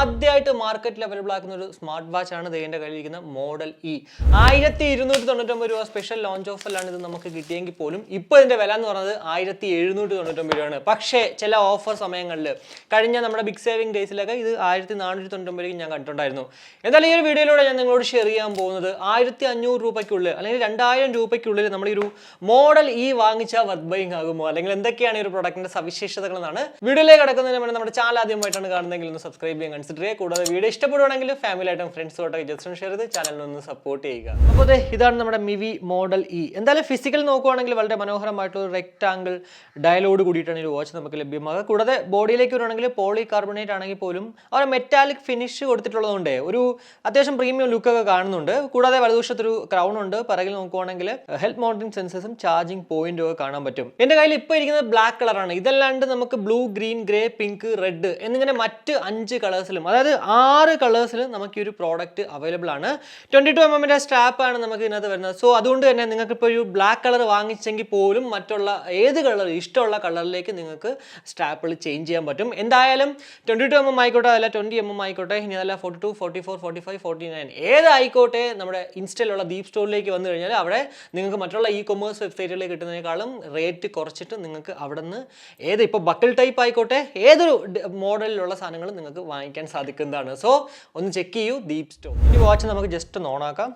ആദ്യമായിട്ട് മാർക്കറ്റിൽ അവൈലബിൾ ആക്കുന്ന ഒരു സ്മാർട്ട് വാച്ച് ആണ് ഇതിന്റെ കയ്യിലിരിക്കുന്ന മോഡൽ ഇ. 1299 രൂപ സ്പെഷ്യൽ ലോഞ്ച് ഓഫറിലാണ് ഇത് നമുക്ക് കിട്ടിയെങ്കിൽ പോലും ഇപ്പോൾ ഇതിന്റെ വില എന്ന് പറയുന്നത് 1799 രൂപയാണ്. പക്ഷേ ചില ഓഫർ സമയങ്ങളിൽ കഴിഞ്ഞ നമ്മുടെ ബിഗ് സേവിംഗ് ഡേയ്സിലൊക്കെ ഇത് 1499 ഞാൻ കണ്ടിട്ടുണ്ടായിരുന്നു. എന്തായാലും ഈ ഒരു വീഡിയോയിലൂടെ ഞാൻ നിങ്ങളോട് ഷെയർ ചെയ്യാൻ പോകുന്നത് 1500 രൂപയ്ക്കുള്ളിൽ അല്ലെങ്കിൽ 2000 രൂപയ്ക്കുള്ളിൽ നമ്മൾ ഈ ഒരു മോഡൽ ഇ വാങ്ങിച്ചാൽ വർത്ത് ബൈങ് ആകുമോ, അല്ലെങ്കിൽ എന്തൊക്കെയാണ് ഈ ഒരു പ്രൊഡക്റ്റിന്റെ സവിശേഷതകൾ എന്നാണ്. വീഡിയോയിലേക്ക് കടക്കുന്നതിന് മുന്നേ നമ്മുടെ ചാനൽ ആദ്യമായിട്ടാണ് കാണുന്നതെങ്കിൽ ഒന്ന് സബ്സ്ക്രൈബ് ചെയ്യാൻ കൺസിഡർ ചെയ്യുക. കൂടാതെ വീഡിയോ ഇഷ്ടപ്പെടുവാണെങ്കിൽ ഫാമിലി ആയിട്ടും ഫ്രണ്ട്സുമായിട്ടൊക്കെ ജസ്റ്റ് ഷെയർ ചെയ്ത് ചാനലിനൊന്ന് സപ്പോർട്ട് ചെയ്യുക. അപ്പോൾ ഇതാണ് നമ്മുടെ മിവി മോഡൽ ഇ. എന്തായാലും ഫിസിക്കൽ നോക്കുവാണെങ്കിൽ വളരെ മനോഹരമായിട്ടുള്ള റെക്ടാങ്കിൾ ഡയലോഡ് കൂടിയിട്ടാണ് ഈ വാച്ച് നമുക്ക് ലഭ്യമാകുക. കൂടാതെ ബോഡിയിലേക്ക് വരുവാണെങ്കിൽ പോളി കാർബണേറ്റ് ആണെങ്കിൽ പോലും അവർ മെറ്റാലിക് ഫിനിഷ് കൊടുത്തിട്ടുള്ളതുകൊണ്ട് ഒരു അത്യാവശ്യം പ്രീമിയം ലുക്കൊക്കെ കാണുന്നുണ്ട്. കൂടാതെ വലതുവശത്തൊരു ക്രൗൺ ഉണ്ട്. പിറകിൽ നോക്കുവാണെങ്കിൽ ഹെൽത്ത് മോണിറ്ററിംഗ് സെൻസേഴ്സും ചാർജിങ് പോയിന്റും ഒക്കെ കാണാൻ പറ്റും. എന്റെ കയ്യിൽ ഇപ്പോൾ ഇരിക്കുന്നത് ബ്ലാക്ക് കളറാണ്. ഇതല്ലാണ്ട് നമുക്ക് blue, green, grey, pink, red എന്നിങ്ങനെ മറ്റ് 5 കളേഴ്സിലും, അതായത് 6 കളേഴ്സിലും നമുക്ക് ഈ ഒരു പ്രോഡക്റ്റ് അവൈലബിൾ ആണ്. 22mm സ്ട്രാപ്പാണ് നമുക്ക് ഇതിനകത്ത് വരുന്നത്. സോ അതുകൊണ്ട് തന്നെ നിങ്ങൾക്ക് ഇപ്പോൾ ഒരു ബ്ലാക്ക് കളർ വാങ്ങിച്ചെങ്കിൽ പോലും മറ്റുള്ള ഏത് കളർ ഇഷ്ടമുള്ള കളറിലേക്ക് നിങ്ങൾക്ക് സ്ട്രാപ്പുകൾ ചേഞ്ച് ചെയ്യാൻ പറ്റും. എന്തായാലും 22mm ആയിക്കോട്ടെ, അല്ല 20mm ആയിക്കോട്ടെ, ഇനി അതല്ല 42, 44, 45, 49 ഏതായിക്കോട്ടെ, നമ്മുടെ ഇൻസ്റ്റയിലുള്ള ദീപ് സ്റ്റോറിലേക്ക് വന്നു കഴിഞ്ഞാൽ അവിടെ നിങ്ങൾക്ക് മറ്റുള്ള ഇ കൊമേഴ്സ് വെബ്സൈറ്റുകളിൽ കിട്ടുന്നതിനേക്കാളും റേറ്റ് കുറച്ചിട്ട് നിങ്ങൾക്ക് അവിടെ നിന്ന് ഏത് ഇപ്പോൾ ബക്കിൾ ടൈപ്പ് ആയിക്കോട്ടെ ഏതൊരു മോഡലിലുള്ള സാധനങ്ങൾ നിങ്ങൾക്ക് വാങ്ങിക്കാൻ സാധിക്കുന്നതാണ്. സോ ഒന്ന് ചെക്ക് ചെയ്യൂ ദീപ് സ്റ്റോർ. ഈ വാച്ച് നമുക്ക് ജസ്റ്റ് ഒന്ന് ഓണാക്കാം.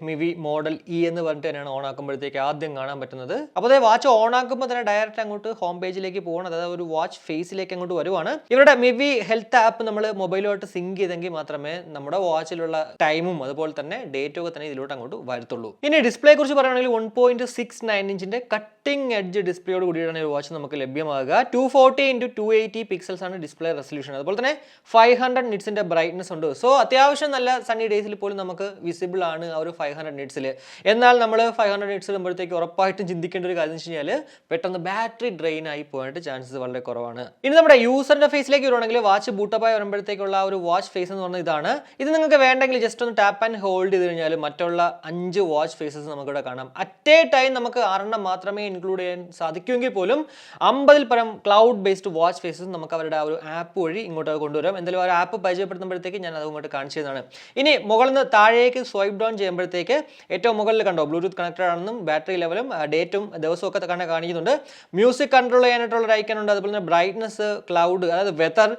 മിവി മോഡൽ ഇ എന്ന് പറഞ്ഞിട്ട് തന്നെയാണ് ഓൺ ആക്കുമ്പോഴത്തേക്ക് ആദ്യം കാണാൻ പറ്റുന്നത്. അപ്പോൾ വാച്ച് ഓൺ ആക്കുമ്പോൾ തന്നെ ഡയറക്റ്റ് അങ്ങോട്ട് ഹോം പേജിലേക്ക് പോകണം, അതായത് ഒരു വാച്ച് ഫേസിലേക്ക് അങ്ങോട്ട് വരുവാണ്. ഇവരുടെ മിവി ഹെൽത്ത് ആപ്പ് നമ്മൾ മൊബൈലുമായിട്ട് സിങ്ക് ചെയ്തെങ്കിൽ മാത്രമേ നമ്മുടെ വാച്ചിലുള്ള ടൈമും അതുപോലെ തന്നെ ഡേറ്റും ഒക്കെ തന്നെ ഇതിലോട്ട് അങ്ങോട്ട് വരത്തുള്ളൂ. ഇനി ഡിസ്പ്ലേ കുറിച്ച് പറയുകയാണെങ്കിൽ 1.69 ഇഞ്ചിന്റെ കട്ടിംഗ് എഡ്ജ് ഡിസ്പ്ലേയോട് കൂടിയാണ് ഈ വാച്ച് നമുക്ക് ലഭ്യമാകുക. 240x280 പിക്സൽസ് ആണ് ഡിസ്പ്ലേ റെസൊല്യൂഷൻ. അതുപോലെ തന്നെ 500 നിറ്റ്സിന്റെ ബ്രൈറ്റ്നസ് ഉണ്ട്. സോ അത്യാവശ്യം നല്ല സണ്ണി ഡേയ്സിൽ പോലും നമുക്ക് വിസിബിൾ ആണ് ഒരു 500 നിറ്റ്സിൽ. എന്നാൽ നമ്മൾ 500 നിറ്റ്സ് ഇടുമ്പോഴത്തേക്ക് ഉറപ്പായിട്ടും ചിന്തിക്കേണ്ട ഒരു കാര്യം എന്ന് വെച്ച് കഴിഞ്ഞാൽ പെട്ടെന്ന് ബാറ്ററി ഡ്രെയിൻ ആയി പോയിട്ട് ചാൻസസ് വളരെ കുറവാണ്. ഇനി നമ്മുടെ യൂസറിന്റെ ഫേസിലേക്ക് വരുവാണെങ്കിൽ വാച്ച് ബൂട്ടപ്പായി വരുമ്പോഴത്തേക്കുള്ള ഒരു വാച്ച് ഫേസ് എന്ന് പറഞ്ഞാൽ ഇതാണ്. ഇത് നിങ്ങൾക്ക് വേണ്ടെങ്കിൽ ജസ്റ്റ് ഒന്ന് ടാപ്പ് ആൻഡ് ഹോൾഡ് ചെയ്ത് കഴിഞ്ഞാൽ മറ്റുള്ള 5 വാച്ച് ഫേസസ് നമുക്കിവിടെ കാണാം. അറ്റ് എ ടൈം നമുക്ക് 6 മാത്രമേ ഇൻക്ലൂഡ് ചെയ്യാൻ സാധിക്കുമെങ്കിൽ പോലും 50-ൽ പരം ക്ലൗഡ് ബേസ്ഡ് വാച്ച് ഫേസസ് നമുക്ക് അവരുടെ ആ ഒരു ആപ്പ് വഴി ഇങ്ങോട്ട് കൊണ്ടുവരാം. എന്തായാലും ആ ആപ്പ് പരിചയപ്പെടുത്തുമ്പോഴത്തേക്ക് ഞാൻ അത് ഇങ്ങോട്ട് കാണിച്ചു തരുന്നതാണ്. ഇനി മുകളിൽ നിന്ന് താഴേക്ക് സ്വൈപ്പ് ഡൗൺ ചെയ്യുമ്പോഴത്തേക്ക് ഏറ്റവും മുകളിൽ കണ്ടോ ബ്ലൂടൂത്ത് കണക്റ്റഡ് ആണെന്നും ബാറ്ററി ലെവലും ഡേറ്റും ദിവസവും ഒക്കെ കാണിക്കുന്നുണ്ട്. മ്യൂസിക് കൺട്രോൾ ചെയ്യാനായിട്ടുള്ള ഒരു ഐക്കൺ ഉണ്ട്. അതുപോലെ തന്നെ ബ്രൈറ്റ്നസ്, ക്ലൗഡ്, അതായത് വെതർ,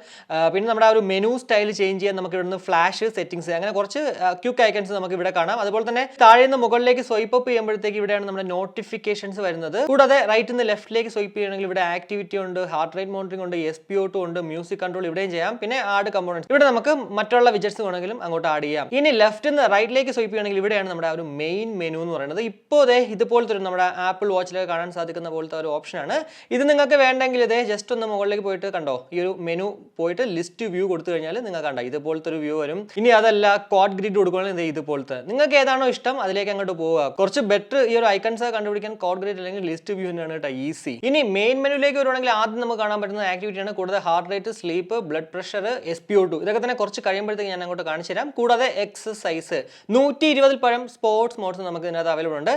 പിന്നെ നമ്മുടെ ആ ഒരു മെനു സ്റ്റൈൽ ചേഞ്ച് ചെയ്യാൻ നമുക്ക് ഇവിടുന്ന് ഫ്ലാഷ്, സെറ്റിംഗ്സ്, അങ്ങനെ കുറച്ച് ക്വിക്ക് ഐക്കൺസ് നമുക്ക് ഇവിടെ കാണാം. അതുപോലെ തന്നെ താഴെ നിന്ന് മുകളിലേക്ക് സ്വൈപ്പ് അപ്പ് ചെയ്യുമ്പോഴത്തേക്ക് ഇവിടെയാണ് നമ്മുടെ നോട്ടിഫിക്കേഷൻസ് വരുന്നത്. കൂടാതെ റൈറ്റിൽ നിന്ന് ലെഫ്റ്റിലേക്ക് സ്വൈപ്പ് ചെയ്യണമെങ്കിൽ ഇവിടെ ആക്ടിവിറ്റി ഉണ്ട്, ഹാർട്ട് റേറ്റ് മോണിറ്ററിംഗ് ഉണ്ട്, SpO2 ഉണ്ട്, മ്യൂസിക് കൺട്രോൾ ഇവിടെയും ചെയ്യാം. പിന്നെ ആഡ് കമ്പോണൻസ്, ഇവിടെ നമുക്ക് മറ്റുള്ള വിജറ്റ്സ് വേണമെങ്കിലും അങ്ങോട്ട് ആഡ് ചെയ്യാം. ഇനി ലെഫ്റ്റിൽ നിന്ന് റൈറ്റിലേക്ക് സ്വൈപ്പ് ചെയ്യണമെങ്കിൽ ഇവിടെയാണ് നമ്മുടെ ഒരു മെയിൻ മെനു എന്ന് പറയുന്നത്. ഇപ്പോൾ ഇതുപോലത്തെ ഒരു നമ്മുടെ ആപ്പിൾ വാച്ചിലൊക്കെ കാണാൻ സാധിക്കുന്ന പോലത്തെ ഒരു ഓപ്ഷനാണ് ഇത്. നിങ്ങൾക്ക് വേണ്ടെങ്കിൽ ജസ്റ്റ് ഒന്ന് മുകളിലേക്ക് പോയിട്ട് കണ്ടോ ഈ ഒരു മെനു പോയിട്ട് ലിസ്റ്റ് വ്യൂ കൊടുത്തു കഴിഞ്ഞാൽ നിങ്ങൾക്ക് കണ്ടോ ഇതുപോലത്തെ ഒരു വ്യൂ വരും. ഇനി അതല്ല ക്വാഡ് ഗ്രിഡ് കൊടുക്കുകയാണെങ്കിൽ ഇതുപോലത്തെ നിങ്ങൾക്ക് ഏതാണോ ഇഷ്ടം അതിലേക്ക് അങ്ങോട്ട് പോവുക. കുറച്ച് ബെറ്റർ ഈ ഒരു ഐക്കൺസ് കണ്ടുപിടിക്കാൻ ക്വാഡ് ഗ്രിഡ് അല്ലെങ്കിൽ ലിസ്റ്റ് വ്യൂ തന്നെയാണ് കേട്ടോ ഈസി. ഇനി മെയിൻ മെനുവിലേക്ക് വരുവാണെങ്കിൽ ആദ്യം നമുക്ക് കാണാൻ പറ്റുന്ന ആക്ടിവിറ്റിയാണ്. കൂടാതെ heart rate, sleep, blood pressure, SpO2 ഇതൊക്കെ തന്നെ കുറച്ച് കഴിയുമ്പോഴത്തേക്ക് ഞാൻ അങ്ങോട്ട് കാണിച്ചു തരാം. കൂടാതെ എക്സസൈസ് 120-ൽ പരം സ്പോർട്സ് മോഡ്സ് നമുക്ക് ഇതിനകത്ത് അവൈലബിൾ ഉണ്ട്.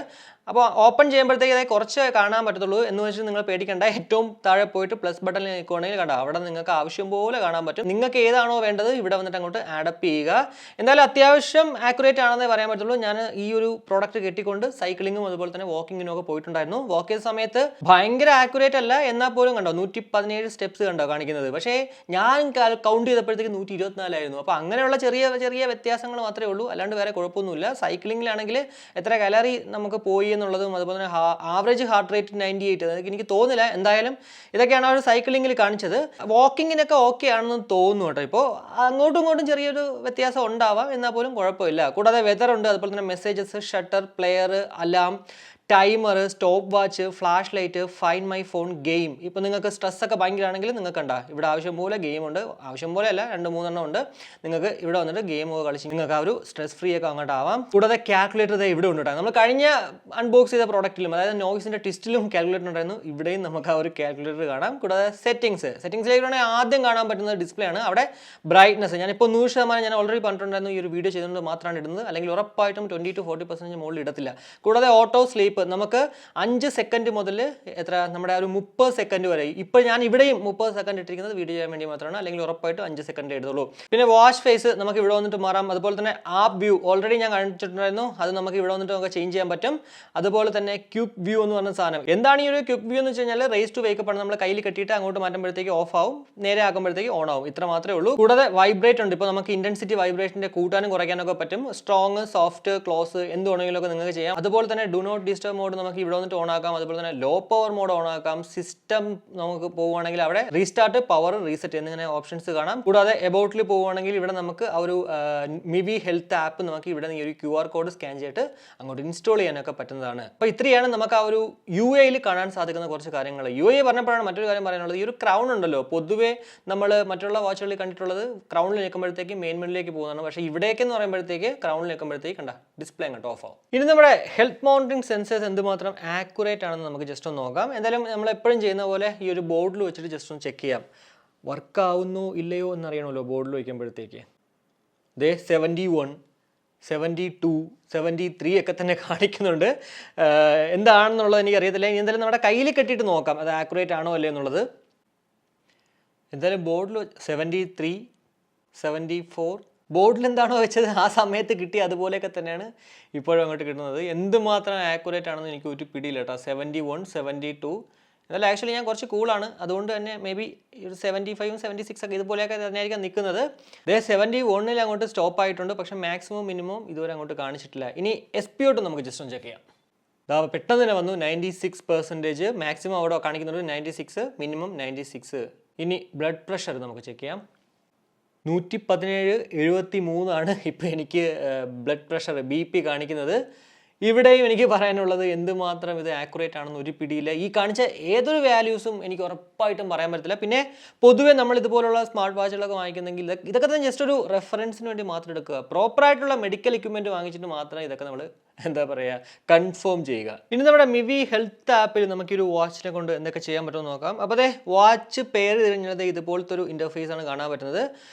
അപ്പോൾ ഓപ്പൺ ചെയ്യുമ്പോഴത്തേക്ക് അതായത് കുറച്ച് കാണാൻ പറ്റത്തുള്ളൂ എന്ന് വെച്ചാൽ നിങ്ങൾ പേടിക്കേണ്ട. ഏറ്റവും താഴെ പോയിട്ട് പ്ലസ് ബട്ടണിൽ നിൽക്കുകയാണെങ്കിൽ കണ്ടോ അവിടെ നിങ്ങൾക്ക് ആവശ്യം പോലെ കാണാൻ പറ്റും. നിങ്ങൾക്ക് ഏതാണോ വേണ്ടത് ഇവിടെ വന്നിട്ട് അങ്ങോട്ട് ആഡപ്പ് ചെയ്യുക. എന്തായാലും അത്യാവശ്യം ആക്യുറേറ്റ് ആണെന്നേ പറയാൻ പറ്റുള്ളൂ. ഞാൻ ഈ ഒരു പ്രോഡക്റ്റ് കെട്ടിക്കൊണ്ട് സൈക്ലിങ്ങും അതുപോലെ തന്നെ വാക്കിങ്ങിനും ഒക്കെ പോയിട്ടുണ്ടായിരുന്നു. വാക്ക് ചെയ്ത സമയത്ത് ഭയങ്കര ആക്യുറേറ്റ് അല്ല, എന്നാൽ പോലും കണ്ടോ 117 സ്റ്റെപ്സ് കണ്ടോ കാണിക്കുന്നത്. പക്ഷേ ഞാൻ കൗണ്ട് ചെയ്തപ്പോഴത്തേക്ക് 124 ആയിരുന്നു. അപ്പോൾ അങ്ങനെയുള്ള ചെറിയ ചെറിയ വ്യത്യാസങ്ങൾ മാത്രമേ ഉള്ളൂ, അല്ലാണ്ട് വേറെ കുഴപ്പമൊന്നുമില്ല. സൈക്ലിങ്ങിലാണെങ്കിൽ എത്ര കലോറി നമുക്ക് പോയി എന്നുള്ളതും അതുപോലെ തന്നെ ആവറേജ് ഹാർട്ട് റേറ്റ് 98 അതൊക്കെ എനിക്ക് തോന്നില്ല. എന്തായാലും ഇതൊക്കെയാണ് ആ ഒരു സൈക്ലിങ്ങിൽ കാണിച്ചത്. വാക്കിങ്ങിനൊക്കെ ഓക്കെ ആണെന്ന് തോന്നുന്നു കേട്ടോ. ഇപ്പോൾ അങ്ങോട്ടും ഇങ്ങോട്ടും ചെറിയൊരു വ്യത്യാസം ഉണ്ടാവാം, എന്നാൽ പോലും കുഴപ്പമില്ല. കൂടാതെ വെതർ ഉണ്ട്, അതുപോലെ തന്നെ messages, shutter, player, alarm, timer, stop watch, flash light, find my phone, game. ഇപ്പോൾ നിങ്ങൾക്ക് സ്ട്രെസ്സൊക്കെ ഭയങ്കരമാണെങ്കിൽ നിങ്ങൾക്ക് കണ്ട ഇവിടെ ആവശ്യം പോലെ ഗെയിം ഉണ്ട്. ആവശ്യം പോലെ അല്ല, 2-3 ഉണ്ട്. നിങ്ങൾക്ക് ഇവിടെ വന്നിട്ട് ഗെയിം ഒക്കെ കളിച്ച് നിങ്ങൾക്ക് ആ ഒരു സ്ട്രെസ് ഫ്രീ ഒക്കെ അങ്ങോട്ട് ആവാം. കൂടാതെ കാൽക്കുലേറ്റർ ഇവിടെ ഉണ്ട്. നമ്മൾ കഴിഞ്ഞ അൺബോക്സ് ചെയ്ത പ്രോഡക്റ്റിലും അതായത് നോയ്സിന്റെ ട്വിസ്റ്റിലും കാൽക്കുലേറ്റർ ഉണ്ടായിരുന്നു. ഇവിടെയും നമുക്ക് ആ ഒരു കാൽക്കുലേറ്റർ കാണാം. കൂടാതെ സെറ്റിംഗ്സിലേക്ക് ആദ്യം കാണാൻ പറ്റുന്ന ഡിസ്പ്ലേ ആണ്. അവിടെ ബ്രൈറ്റ്നസ് ഞാനിപ്പോൾ 100% ഞാൻ ഓൾറെഡി പറഞ്ഞിട്ടുണ്ടായിരുന്നു ഈ ഒരു വീഡിയോ ചെയ്തുകൊണ്ട് മാത്രമാണ് ഇടുന്നത്, അല്ലെങ്കിൽ ഉറപ്പായിട്ടും 20-40% മുകളിൽ ഇടത്തില്ല. കൂടാതെ ഓട്ടോ സ്ലീപ്പ് സ്റ്റെപ്പ് നമുക്ക് 5 സെക്കൻഡ് മുതൽ എത്ര നമ്മുടെ ഒരു 30 സെക്കൻഡ് വരെ. ഇപ്പോൾ ഞാൻ ഇവിടെയും 30 സെക്കൻഡ് ഇട്ടിരിക്കുന്നത് വീഡിയോ ചെയ്യാൻ വേണ്ടി മാത്രമാണ്, അല്ലെങ്കിൽ ഉറപ്പായിട്ടും 5 സെക്കൻഡ് എടുത്തുള്ളൂ. പിന്നെ വാച്ച് ഫേസ് നമുക്ക് ഇവിടെ വന്നിട്ട് മാറാം. അതുപോലെ തന്നെ ആപ്പ് വ്യൂ ഓൾറെഡി ഞാൻ കാണിച്ചിട്ടുണ്ടായിരുന്നു, അത് നമുക്ക് ഇവിടെ വന്നിട്ട് നമുക്ക് ചേഞ്ച് ചെയ്യാൻ പറ്റും. അതുപോലെ തന്നെ ക്വിക്ക് വ്യൂ എന്ന് പറഞ്ഞ സാധനം. എന്താണ് ഈ ഒരു ക്വിക്ക് വ്യൂ എന്ന് വെച്ച് കഴിഞ്ഞാൽ റേസ് ടു വേക്കപ്പ് ആണ്. നമ്മൾ കയ്യിൽ കെട്ടിയിട്ട് അങ്ങോട്ട് മാറ്റുമ്പോഴത്തേക്ക് ഓഫ് ആവും, നേരെ ആക്കുമ്പോഴത്തേക്ക് ഓൺ ആവും. ഇത്ര മാത്രമേ ഉള്ളൂ. കൂടാതെ വൈബ്രേറ്റ് ഉണ്ട്. ഇപ്പോൾ നമുക്ക് ഇന്റൻസിറ്റി വൈബ്രേഷൻ്റെ കൂട്ടാനും കുറയ്ക്കാനൊക്കെ പറ്റും. സ്ട്രോങ്, സോഫ്റ്റ്, ക്ലോസ് എന്ത് വേണമെങ്കിലും ഒക്കെ നിങ്ങൾക്ക് ചെയ്യാം. അതുപോലെ തന്നെ ഡു നോട്ട് ഡിസ്റ്റർബ് മോഡ് നമുക്ക് ഇവിടെ വന്നിട്ട് ഓൺ ആക്കാം. അതുപോലെ തന്നെ ലോ പവർ മോഡ് ഓൺ ആക്കാം. സിസ്റ്റം നമുക്ക് പോവുകയാണെങ്കിൽ അവിടെ റീസ്റ്റാർട്ട്, പവർ, റീസെറ്റ് എന്നിങ്ങനെ ഓപ്ഷൻസ് കാണാം. കൂടാതെ എബൌട്ടിൽ പോവുകയാണെങ്കിൽ ഇവിടെ നമുക്ക് ആ ഒരു മിവി ഹെൽത്ത് ആപ്പ് നമുക്ക് ഇവിടെ ഈ ഒരു QR കോഡ് സ്കാൻ ചെയ്തിട്ട് അങ്ങോട്ട് ഇൻസ്റ്റാൾ ചെയ്യാനൊക്കെ പറ്റുന്നതാണ്. അപ്പോൾ ഇത്രയാണ് നമുക്ക് ആ ഒരു UAയിൽ കാണാൻ സാധിക്കുന്ന കുറച്ച് കാര്യങ്ങൾ. UA പറഞ്ഞപ്പോഴാണ് മറ്റൊരു കാര്യം പറയാനുള്ളത്. ഈ ഒരു ക്രൗൺ ഉണ്ടല്ലോ, പൊതുവേ നമ്മൾ മറ്റുള്ള വാച്ചുകളിൽ കണ്ടിട്ടുള്ളത് ക്രൗണിൽ നിൽക്കുമ്പോഴത്തേക്ക് മെയിൻ മെനുവിലേക്ക് പോകുന്നതാണ്. പക്ഷേ ഇവിടേക്ക് എന്ന് പറയുമ്പോഴത്തേക്ക് ക്രൗണിൽ നിൽക്കുമ്പോഴത്തേക്ക് കണ്ട ഡിസ്പ്ലേ അങ്ങോട്ട് ഓഫ് ആവും. ഇനി നമ്മുടെ ഹെൽത്ത് മോണിറ്ററിംഗ് സെൻസേഴ്സ് എന്തുമാത്രം ആക്യുറേറ്റ് ആണെന്ന് നമുക്ക് ജസ്റ്റ് ഒന്ന് നോക്കാം. എന്തായാലും നമ്മൾ എപ്പോഴും ചെയ്യുന്ന പോലെ ഈ ഒരു ബോർഡിൽ വെച്ചിട്ട് ജസ്റ്റ് ഒന്ന് ചെക്ക് ചെയ്യാം. വർക്ക് ആവുന്നോ ഇല്ലയോ എന്നറിയണമല്ലോ ബോർഡിൽ വയ്ക്കുമ്പോഴത്തേക്ക്. ദേ 71, 72, 73 ഒക്കെ തന്നെ കാണിക്കുന്നുണ്ട്. എന്താണെന്നുള്ളത് എനിക്കറിയത്തില്ല. ഇനി എന്തായാലും നമ്മുടെ കയ്യിൽ കെട്ടിയിട്ട് നോക്കാം അത് ആക്യുറേറ്റ് ആണോ അല്ലേ എന്നുള്ളത്. എന്തായാലും ബോർഡിൽ 73, 74 ബോർഡിൽ എന്താണോ വെച്ചത് ആ സമയത്ത് കിട്ടി അതുപോലെയൊക്കെ തന്നെയാണ് ഇപ്പോഴും അങ്ങോട്ട് കിട്ടുന്നത്. എന്തുമാത്രം ആക്യുറേറ്റ് ആണെന്ന് എനിക്ക് ഒരു പിടിയില്ല കേട്ടോ. 71, 72 എന്നാലും ആക്ച്വലി ഞാൻ കുറച്ച് കൂളാണ്, അതുകൊണ്ട് തന്നെ മേ ബി ഒരു 75, 76 ഒക്കെ ഇതുപോലെയൊക്കെ തന്നെയായിരിക്കാം നിൽക്കുന്നത്. ഇതേ 71 അങ്ങോട്ട് സ്റ്റോപ്പ് ആയിട്ടുണ്ട്, പക്ഷേ മാക്സിമം മിനിമം ഇതുവരെ അങ്ങോട്ട് കാണിച്ചിട്ടില്ല. ഇനി SPO2 നമുക്ക് ജസ്റ്റ് ഒന്ന് ചെക്ക് ചെയ്യാം. പെട്ടെന്ന് തന്നെ വന്നു 96%. മാക്സിമം അവിടെ കാണിക്കുന്നുണ്ട് 96, മിനിമം 96. ഇനി ബ്ലഡ് പ്രഷർ നമുക്ക് ചെക്ക് ചെയ്യാം. 117/73 ആണ് ഇപ്പോൾ എനിക്ക് ബ്ലഡ് പ്രഷർ BP കാണിക്കുന്നത്. ഇവിടെയും എനിക്ക് പറയാനുള്ളത് എന്തുമാത്രം ഇത് ആക്യുറേറ്റ് ആണെന്ന് ഒരു പിടിയില്ല. ഈ കാണിച്ച ഏതൊരു വാല്യൂസും എനിക്ക് ഉറപ്പായിട്ടും പറയാൻ പറ്റത്തില്ല. പിന്നെ പൊതുവേ നമ്മൾ ഇതുപോലുള്ള സ്മാർട്ട് വാച്ചുകളൊക്കെ വാങ്ങിക്കുന്നെങ്കിൽ ഇതൊക്കെ തന്നെ ജസ്റ്റ് ഒരു റെഫറൻസിന് വേണ്ടി മാത്രം എടുക്കുക. പ്രോപ്പറായിട്ടുള്ള മെഡിക്കൽ എക്യുപ്മെൻറ്റ് വാങ്ങിച്ചിട്ട് മാത്രമേ ഇതൊക്കെ നമ്മൾ എന്താ പറയുക കൺഫേം ചെയ്യുക. ഇനി നമ്മുടെ മിവി ഹെൽത്ത് ആപ്പിൽ നമുക്കൊരു വാച്ചിനെ കൊണ്ട് എന്തൊക്കെ ചെയ്യാൻ പറ്റുമെന്ന് നോക്കാം. അപ്പോൾ അതെ വാച്ച് പേര് തിരഞ്ഞത് ഇതുപോലത്തെ ഒരു ഇൻ്റർഫേസ് ആണ് കാണാൻ പറ്റുന്നത്.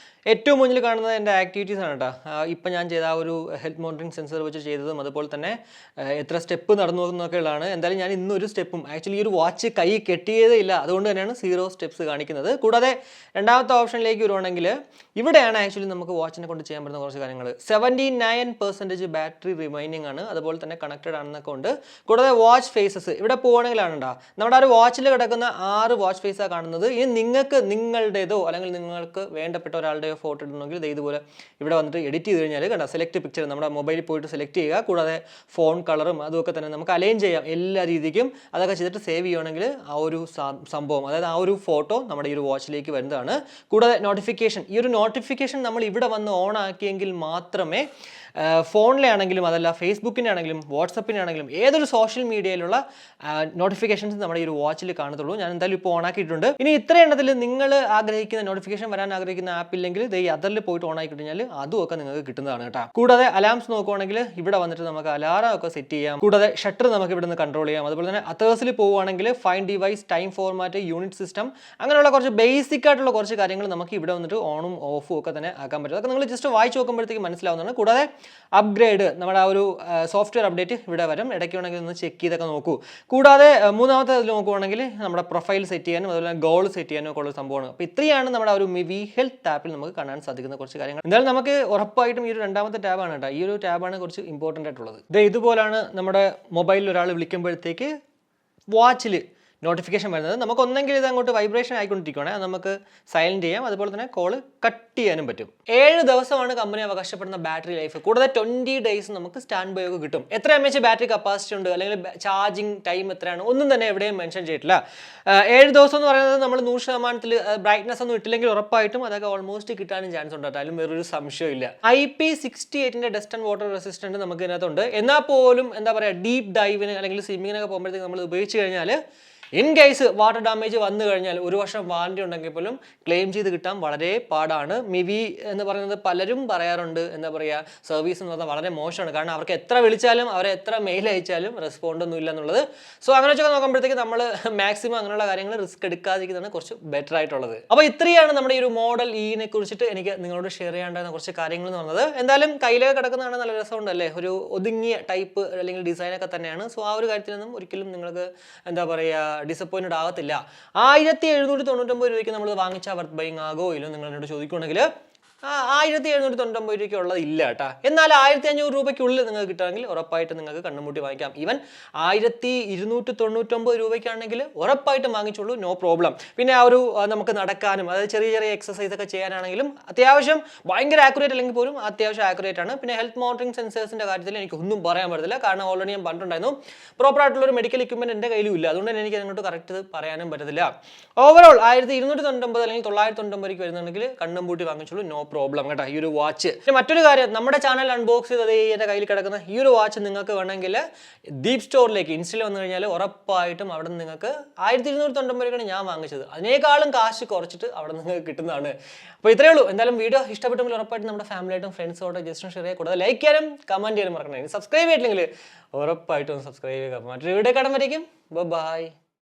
ഏറ്റവും മുന്നിൽ കാണുന്നത് എൻ്റെ ആക്ടിവിറ്റീസ് ആണ് കേട്ടോ. ഇപ്പം ഞാൻ ചെയ്ത ആ ഒരു ഹെൽത്ത് മോണിറ്ററിംഗ് സെൻസർ വെച്ച് ചെയ്തതും അതുപോലെ തന്നെ എത്ര സ്റ്റെപ്പ് നടന്നു എന്നൊക്കെ ഉള്ളതാണ്. എന്തായാലും ഞാൻ ഇന്നൊരു സ്റ്റെപ്പും ആക്ച്വലി ഈ ഒരു വാച്ച് കൈ കെട്ടിയതേ ഇല്ല, അതുകൊണ്ട് തന്നെയാണ് 0 സ്റ്റെപ്സ് കാണിക്കുന്നത്. കൂടാതെ രണ്ടാമത്തെ ഓപ്ഷനിലേക്ക് വരുവാണെങ്കിൽ ഇവിടെയാണ് ആക്ച്വലി നമുക്ക് വാച്ചിനെ കൊണ്ട് ചെയ്യാൻ പറ്റുന്ന കുറച്ച് കാര്യങ്ങൾ. 79% ബാറ്ററി റിമൈനിങ് ആണ്, അതുപോലെ തന്നെ കണക്റ്റഡ് ആണെന്നൊക്കെ ഉണ്ട്. കൂടാതെ വാച്ച് ഫേസസ് ഇവിടെ പോവുകയാണെങ്കിലാണ് കേട്ടോ നമ്മുടെ ആ ഒരു വാച്ചിൽ കിടക്കുന്ന 6 വാച്ച് ഫേസാണ് കാണുന്നത്. ഇനി നിങ്ങൾക്ക് നിങ്ങളുടേതോ അല്ലെങ്കിൽ നിങ്ങൾക്ക് വേണ്ടപ്പെട്ട ഒരാളുടെ ഫോട്ടോ ഇടണമെങ്കിൽ ഇതുപോലെ ഇവിടെ വന്നിട്ട് എഡിറ്റ് ചെയ്ത് കഴിഞ്ഞാൽ കണ്ട സെലക്ട് പിക്ചർ നമ്മുടെ മൊബൈലിൽ പോയിട്ട് സെലക്ട് ചെയ്യുക. കൂടാതെ ഫോൺ കളറും അതുമൊക്കെ തന്നെ നമുക്ക് അലൈൻ ചെയ്യാം എല്ലാ രീതിക്കും. അതൊക്കെ ചെയ്തിട്ട് സേവ് ചെയ്യുകയാണെങ്കിൽ ആ ഒരു സംഭവം, അതായത് ആ ഒരു ഫോട്ടോ നമ്മുടെ ഈ ഒരു വാച്ചിലേക്ക് വരുന്നതാണ്. കൂടാതെ നോട്ടിഫിക്കേഷൻ, ഈ ഒരു നോട്ടിഫിക്കേഷൻ നമ്മൾ ഇവിടെ വന്ന് ഓൺ ആക്കിയെങ്കിൽ മാത്രമേ ഫോണിലാണെങ്കിലും അതല്ല ഫേസ്ബുക്കിൻ്റെ ആണെങ്കിലും വാട്സപ്പിൻ്റെ ആണെങ്കിലും ഏതൊരു സോഷ്യൽ മീഡിയയിലുള്ള നോട്ടിഫിക്കേഷൻസ് നമ്മുടെ ഈ ഒരു വാച്ചിൽ കാണത്തുള്ളൂ. ഞാൻ എന്തായാലും ഇപ്പോൾ ഓൺ ആക്കിയിട്ടുണ്ട്. ഇനി ഇത്ര എണ്ണത്തിൽ നിങ്ങൾ ആഗ്രഹിക്കുന്ന നോട്ടിഫിക്കേഷൻ വരാൻ ആഗ്രഹിക്കുന്ന ആപ്പ് ഇല്ലെങ്കിൽ ഈ അതറിൽ പോയിട്ട് ഓൺ ആക്കി കഴിഞ്ഞാൽ അതുമൊക്കെ നിങ്ങൾക്ക് കിട്ടുന്നതാണ് കേട്ടോ. കൂടാതെ അലാംസ് നോക്കുവാണെങ്കിൽ ഇവിടെ വന്നിട്ട് നമുക്ക് അലാറം ഒക്കെ സെറ്റ് ചെയ്യാം. കൂടാതെ ഷട്ടർ നമുക്ക് ഇവിടെ നിന്ന് കൺട്രോൾ ചെയ്യാം. അതുപോലെ തന്നെ അതേഴ്സിൽ പോവുകയാണെങ്കിൽ find device, time format, unit system, അങ്ങനെയുള്ള കുറച്ച് ബേസിക് ആയിട്ടുള്ള കുറച്ച് കാര്യങ്ങൾ നമുക്ക് ഇവിടെ വന്നിട്ട് ഓണും ഓഫും ഒക്കെ തന്നെ ആക്കാൻ പറ്റും. അതൊക്കെ നിങ്ങൾ ജസ്റ്റ് വായിച്ച് നോക്കുമ്പോഴത്തേക്ക് മനസ്സിലാവുന്നതാണ്. കൂടാതെ അപ്ഗ്രേഡ് നമ്മുടെ ആ ഒരു സോഫ്റ്റ്വെയർ അപ്ഡേറ്റ് ഇവിടെ വരും. ഇടയ്ക്ക് വേണമെങ്കിൽ ഒന്ന് ചെക്ക് ചെയ്തൊക്കെ നോക്കൂ. കൂടാതെ മൂന്നാമത്തെ ഇതിൽ നോക്കുവാണെങ്കിൽ നമ്മുടെ പ്രൊഫൈൽ സെറ്റ് ചെയ്യാനും അതുപോലെ ഗോൾ സെറ്റ് ചെയ്യാനും ഒക്കെ ഉള്ള സംഭവമാണ്. അപ്പോൾ ഇത്രയാണ് നമ്മുടെ ഒരു മിവി ഹെൽത്ത് ആപ്പിൽ നമുക്ക് കാണാൻ സാധിക്കുന്ന കുറച്ച് കാര്യങ്ങൾ. എന്തായാലും നമുക്ക് ഉറപ്പായിട്ടും ഈ ഒരു രണ്ടാമത്തെ ടാബാണ് കേട്ടോ. ഈ ഒരു ടാബാണ് കുറച്ച് ഇമ്പോർട്ടൻ്റ് ആയിട്ടുള്ളത്. ഇതുപോലാണ് നമ്മുടെ മൊബൈലിൽ ഒരാൾ വിളിക്കുമ്പോഴത്തേക്ക് വാച്ചിൽ നോട്ടിഫിക്കേഷൻ വരുന്നത്. നമുക്ക് ഒന്നെങ്കിൽ ഇത് അങ്ങോട്ട് വൈബ്രേഷൻ ആയിക്കൊണ്ടിരിക്കുകയാണ്, അത് നമുക്ക് സൈലൻറ്റ് ചെയ്യാം. അതുപോലെ തന്നെ കോള് കട്ട് ചെയ്യാനും പറ്റും. 7 ദിവസമാണ് കമ്പനി അവകാശപ്പെടുന്ന ബാറ്ററി ലൈഫ്. കൂടാതെ 20 ഡേയ്സ് നമുക്ക് സ്റ്റാൻഡ് ബൈ ഒക്കെ കിട്ടും. എത്ര MAH ബാറ്ററി കപ്പാസിറ്റി ഉണ്ട് അല്ലെങ്കിൽ ചാർജിങ് ടൈം എത്രയാണ് ഒന്നും തന്നെ എവിടെയും മെൻഷൻ ചെയ്തിട്ടില്ല. 7 ദിവസം എന്ന് പറയുന്നത് നമ്മൾ 100% ബ്രൈറ്റ്നസ് ഒന്നും ഇട്ടില്ലെങ്കിൽ ഉറപ്പായിട്ടും അതൊക്കെ ഓൾമോസ്റ്റ് കിട്ടാനും ചാൻസ് ഉണ്ട്. അതിലും വേറൊരു സംശയമില്ല. IP68 dust and water resistant നമുക്ക് ഇതിനകത്തുണ്ട്. എന്നാൽ പോലും എന്താ പറയുക ഡീപ്പ് ഡൈവിന് അല്ലെങ്കിൽ സ്വിമ്മിങ്ങിനൊക്കെ പോകുമ്പോഴത്തേക്ക് നമ്മൾ ഉപയോഗിച്ച് കഴിഞ്ഞാൽ ഇൻ കേസ് വാട്ടർ ഡാമേജ് വന്നു കഴിഞ്ഞാൽ 1 വർഷം വാറണ്ടി ഉണ്ടെങ്കിൽ പോലും ക്ലെയിം ചെയ്ത് കിട്ടാൻ വളരെ പാടാണ്. മിവി എന്ന് പറയുന്നത് പലരും പറയാറുണ്ട്, എന്താ പറയുക, സർവീസ് എന്ന് പറഞ്ഞാൽ വളരെ മോശമാണ്. കാരണം അവർക്ക് എത്ര വിളിച്ചാലും അവരെ എത്ര മെയിൽ അയച്ചാലും റെസ്പോണ്ട് ഒന്നും ഇല്ല എന്നുള്ളത്. സോ അങ്ങനെ വെച്ചൊക്കെ നോക്കുമ്പോഴത്തേക്ക് നമ്മൾ മാക്സിമം അങ്ങനെയുള്ള കാര്യങ്ങൾ റിസ്ക് എടുക്കാതിരിക്കുന്നതാണ് കുറച്ച് ബെറ്റർ ആയിട്ടുള്ളത്. അപ്പോൾ ഇത്രയാണ് നമ്മുടെ ഈ ഒരു മോഡൽ ഇനെ കുറിച്ചിട്ട് എനിക്ക് നിങ്ങളോട് ഷെയർ ചെയ്യേണ്ടുന്ന കുറച്ച് കാര്യങ്ങൾ എന്ന് പറഞ്ഞത്. എന്തായാലും കയ്യിലേക്ക് കിടക്കുന്നതാണ്, നല്ല രസമുണ്ടല്ലേ, ഒരു ഒതുങ്ങിയ ടൈപ്പ് അല്ലെങ്കിൽ ഡിസൈനൊക്കെ തന്നെയാണ്. സോ ആ ഒരു കാര്യത്തിലൊന്നും ഒരിക്കലും നിങ്ങൾക്ക് എന്താ പറയുക ഡിസപ്പോയിൻറ്റഡ് ആകത്തില്ല. 1799 രൂപയ്ക്ക് നമ്മൾ വാങ്ങിച്ചാൽ വർത്ത് ബൈങ് ആകോ ഇല്ലോ നിങ്ങൾ എന്നോട് ചോദിക്കുകയാണെങ്കിൽ 1799 രൂപയ്ക്ക് ഉള്ളത് ഇല്ല കേട്ടോ. എന്നാൽ 1500 രൂപയ്ക്കുള്ളിൽ നിങ്ങൾക്ക് കിട്ടുകയാണെങ്കിൽ ഉറപ്പായിട്ട് നിങ്ങൾക്ക് കണ്ണുമുട്ടി വാങ്ങിക്കാം. ഈവൻ 1299 രൂപയ്ക്കാണെങ്കിൽ ഉറപ്പായിട്ടും വാങ്ങിച്ചോളൂ, നോ പ്രോബ്ലം. പിന്നെ ആ ഒരു നമുക്ക് നടക്കാനും അതായത് ചെറിയ ചെറിയ എക്സസൈസ് ഒക്കെ ചെയ്യാനാണെങ്കിലും അത്യാവശ്യം ഭയങ്കര ആക്യുറേറ്റ് അല്ലെങ്കിൽ പോലും അത്യാവശ്യം ആക്യുറേറ്റ് ആണ്. പിന്നെ ഹെൽത്ത് മോണിറ്ററിംഗ് സെൻസേഴ്സിൻ്റെ കാര്യത്തിൽ എനിക്ക് ഒന്നും പറയാൻ പറ്റത്തില്ല. കാരണം ഓൾറെഡി ഞാൻ പറഞ്ഞിട്ടുണ്ടായിരുന്നു പ്രോപ്പർ ആയിട്ടുള്ള ഒരു മെഡിക്കൽ എക്യുപ്മെന്റ് എൻ്റെ കയ്യിലും ഇല്ല. അതുകൊണ്ട് തന്നെ എനിക്ക് അങ്ങോട്ട് കറക്റ്റ് പറയാനും പറ്റത്തില്ല. ഓവറോൾ 1299 അല്ലെങ്കിൽ 999 വരുന്നുണ്ടെങ്കിൽ കണ്ണും പൂട്ടി വാങ്ങിച്ചോളൂ, നോ പ്രോബ്ലം കേട്ടോ. ഈ ഒരു വാച്ച് മറ്റൊരു കാര്യം, നമ്മുടെ ചാനൽ അൺബോക്സ് ചെയ്തത് എൻ്റെ കയ്യിൽ കിടക്കുന്ന ഈ ഒരു വാച്ച് നിങ്ങൾക്ക് വേണമെങ്കിൽ ഡീപ് സ്റ്റോറിലേക്ക് ഇൻസ്റ്റയിൽ വന്നു കഴിഞ്ഞാൽ ഉറപ്പായിട്ടും അവിടെ നിന്ന് നിങ്ങൾക്ക് 1299 രൂപയ്ക്കാണ് ഞാൻ വാങ്ങിച്ചത്. അതിനേക്കാളും കാശ് കുറച്ചിട്ട് അവിടെ നിങ്ങൾക്ക് കിട്ടുന്നതാണ്. അപ്പോൾ ഇത്രയേ ഉള്ളൂ. എന്തായാലും വീഡിയോ ഇഷ്ടപ്പെട്ടെങ്കിൽ ഉറപ്പായിട്ടും നമ്മുടെ ഫാമിലിയായിട്ടും ഫ്രണ്ട്സോടെ ജസ്റ്റ് ഷെയർ ചെയ്യുക. കൂടുതൽ ലൈക്ക് ചെയ്യാനും കമൻറ്റ് ചെയ്യാനും മറക്കണം. സബ്സ്ക്രൈബ് ചെയ്തില്ലെങ്കിൽ ഉറപ്പായിട്ടും സബ്സ്ക്രൈബ് ചെയ്യുക. മറ്റൊരു വീഡിയോ കാണുമ്പോഴേക്കും ബൈ.